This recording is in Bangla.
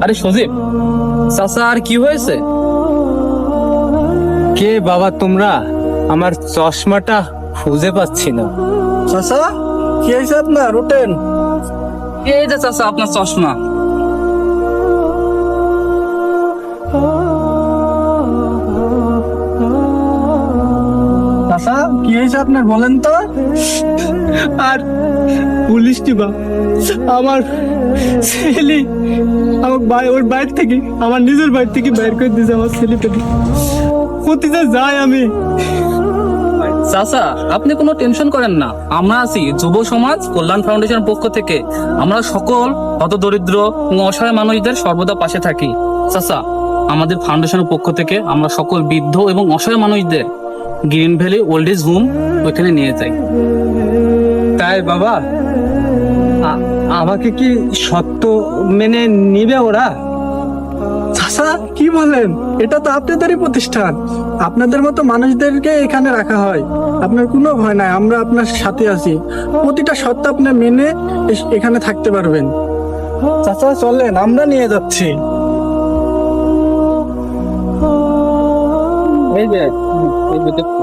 আরে সজীব, চাচা আর কি হয়েছে? কে বাবা তোমরা? আমার চশমাটা খুঁজে পাচ্ছি না। চাচা, কি হয়েছে আপনার? ওঠেন। এই যে চাচা আপনার চশমা। চাচা, কি হয়েছে আপনার বলেন তো? আর পুলিশ টিপা আমার ছেলে আমার ওর বাইর থেকে, আমার নিজের বাইর থেকে বাইর করে দিয়েছে আমার ছেলেটাকে। কোথায় যাই আমি? চাচা আপনি কোনো টেনশন করেন না, আমরা আছি যুব সমাজ কল্যাণ ফাউন্ডেশনের পক্ষ থেকে। আমরা সকল হতদরিদ্র এবং অসহায় মানুষদের সর্বদা পাশে থাকি। চাচা, আমাদের ফাউন্ডেশনের পক্ষ থেকে আমরা সকল বৃদ্ধ এবং অসহায় মানুষদের green valley old age home ওইখানে নিয়ে যাই। তাই বাবা, আমাকে কি সত্য মেনে নিবে ওরা? চাচা কি বলেন? এটা তো আপনাদেরই প্রতিষ্ঠান, আপনাদের মতো মানুষদেরকে এখানে রাখা হয়। আপনার কোনো ভয় নাই, আমরা আপনার সাথে আছি। প্রতিটা শর্ত আপনি মেনে এখানে থাকতে পারবেন। চাচা চলেন, আমরা নিয়ে যাচ্ছি। এই যে, এই যে দেখো।